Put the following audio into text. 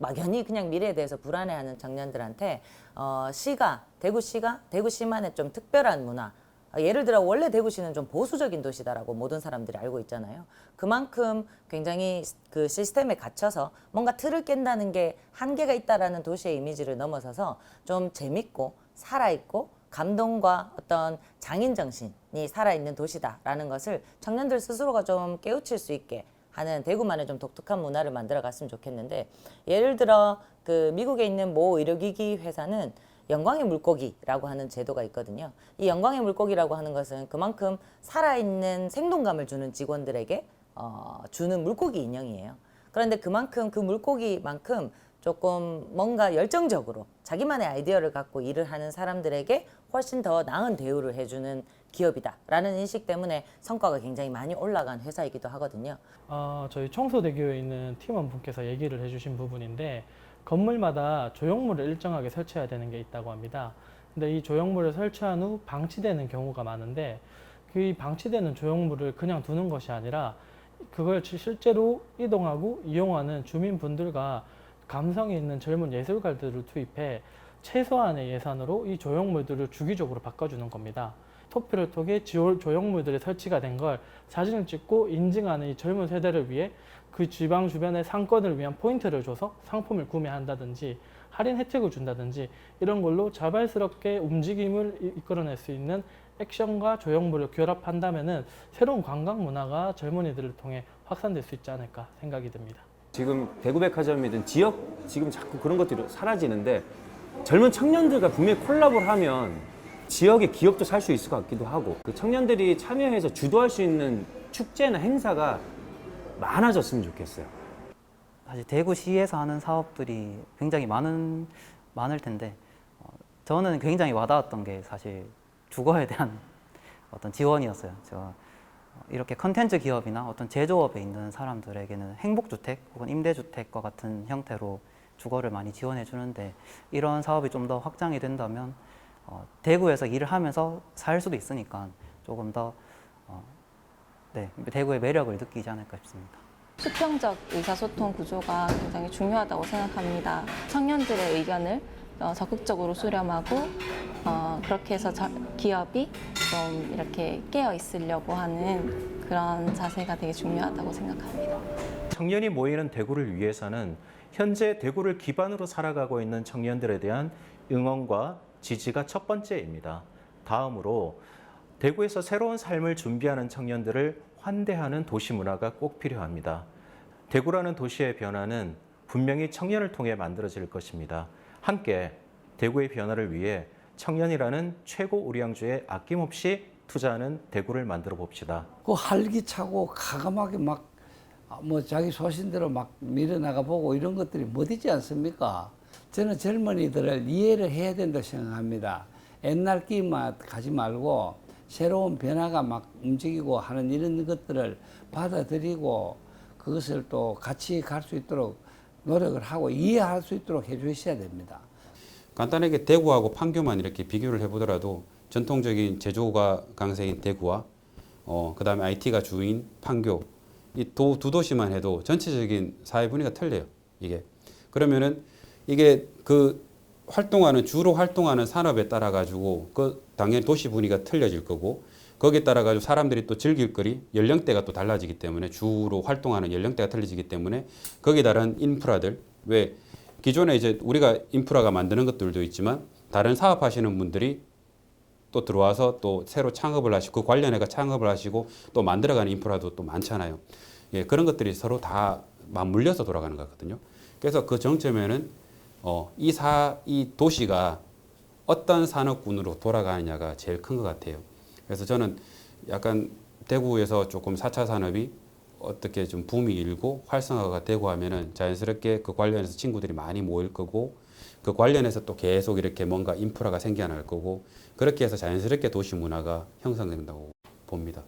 막연히 그냥 미래에 대해서 불안해하는 청년들한테 대구시만의 좀 특별한 문화, 예를 들어 원래 대구시는 좀 보수적인 도시다라고 모든 사람들이 알고 있잖아요. 그만큼 굉장히 그 시스템에 갇혀서 뭔가 틀을 깬다는 게 한계가 있다라는 도시의 이미지를 넘어서서 좀 재밌고 살아있고 감동과 어떤 장인 정신이 살아있는 도시다라는 것을 청년들 스스로가 좀 깨우칠 수 있게 하는 대구만의 좀 독특한 문화를 만들어 갔으면 좋겠는데, 예를 들어 그 미국에 있는 모 의료기기 회사는 영광의 물고기라고 하는 제도가 있거든요. 이 영광의 물고기라고 하는 것은 그만큼 살아있는 생동감을 주는 직원들에게 주는 물고기 인형이에요. 그런데 그만큼 그 물고기만큼 조금 뭔가 열정적으로 자기만의 아이디어를 갖고 일을 하는 사람들에게 훨씬 더 나은 대우를 해주는 기업이다라는 인식 때문에 성과가 굉장히 많이 올라간 회사이기도 하거든요. 저희 청소대교에 있는 팀원분께서 얘기를 해주신 부분인데, 건물마다 조형물을 일정하게 설치해야 되는 게 있다고 합니다. 근데 이 조형물을 설치한 후 방치되는 경우가 많은데, 그 방치되는 조형물을 그냥 두는 것이 아니라 그걸 실제로 이동하고 이용하는 주민분들과 감성이 있는 젊은 예술가들을 투입해 최소한의 예산으로 이 조형물들을 주기적으로 바꿔주는 겁니다. 토피를 통해 조형물들이 설치가 된 걸 사진을 찍고 인증하는 이 젊은 세대를 위해 그 지방 주변의 상권을 위한 포인트를 줘서 상품을 구매한다든지 할인 혜택을 준다든지 이런 걸로 자발스럽게 움직임을 이끌어낼 수 있는 액션과 조형물을 결합한다면은 새로운 관광 문화가 젊은이들을 통해 확산될 수 있지 않을까 생각이 듭니다. 지금 대구백화점이든 지역 지금 자꾸 그런 것들이 사라지는데, 젊은 청년들과 분명히 콜라보를 하면 지역의 기업도 살 수 있을 것 같기도 하고, 그 청년들이 참여해서 주도할 수 있는 축제나 행사가 많아졌으면 좋겠어요. 사실 대구시에서 하는 사업들이 굉장히 많을 텐데, 저는 굉장히 와닿았던 게 사실 주거에 대한 어떤 지원이었어요. 제가 이렇게 컨텐츠 기업이나 어떤 제조업에 있는 사람들에게는 행복주택 혹은 임대주택과 같은 형태로 주거를 많이 지원해 주는데, 이런 사업이 좀 더 확장이 된다면 대구에서 일을 하면서 살 수도 있으니까 조금 더 대구의 매력을 느끼지 않을까 싶습니다. 수평적 의사소통 구조가 굉장히 중요하다고 생각합니다. 청년들의 의견을 적극적으로 수렴하고 그렇게 해서 기업이 좀 이렇게 깨어 있으려고 하는 그런 자세가 되게 중요하다고 생각합니다. 청년이 모이는 대구를 위해서는 현재 대구를 기반으로 살아가고 있는 청년들에 대한 응원과 지지가 첫 번째입니다. 다음으로 대구에서 새로운 삶을 준비하는 청년들을 환대하는 도시 문화가 꼭 필요합니다. 대구라는 도시의 변화는 분명히 청년을 통해 만들어질 것입니다. 함께 대구의 변화를 위해 청년이라는 최고 우량주에 아낌없이 투자하는 대구를 만들어 봅시다. 그 활기차고 가감하게 막 자기 소신대로 막 밀어나가 보고 이런 것들이 멋있지 않습니까? 저는 젊은이들을 이해를 해야 된다고 생각합니다. 옛날 끼만 가지 말고 새로운 변화가 막 움직이고 하는 이런 것들을 받아들이고 그것을 또 같이 갈 수 있도록 노력을 하고 이해할 수 있도록 해주셔야 됩니다. 간단하게 대구하고 판교만 이렇게 비교를 해보더라도 전통적인 제조가 강세인 대구와 그다음에 IT가 주인 판교, 이 두 도시만 해도 전체적인 사회 분위기가 틀려요. 그러면은 이게 그 주로 활동하는 산업에 따라 가지고 당연히 도시 분위기가 틀려질 거고, 거기에 따라 가지고 사람들이 또 즐길 거리, 연령대가 또 달라지기 때문에 주로 활동하는 연령대가 틀려지기 때문에 거기에 따른 인프라들, 왜 기존에 이제 우리가 인프라가 만드는 것들도 있지만 다른 사업하시는 분들이 또 들어와서 또 새로 창업을 하시고 그 관련해가 창업을 하시고 또 만들어가는 인프라도 또 많잖아요. 그런 것들이 서로 다 맞물려서 돌아가는 거거든요. 그래서 그 정점에는 이 도시가 어떤 산업군으로 돌아가느냐가 제일 큰 것 같아요. 그래서 저는 약간 대구에서 조금 4차 산업이 어떻게 좀 붐이 일고 활성화가 되고 하면은 자연스럽게 그 관련해서 친구들이 많이 모일 거고, 그 관련해서 또 계속 이렇게 뭔가 인프라가 생겨날 거고, 그렇게 해서 자연스럽게 도시 문화가 형성된다고 봅니다.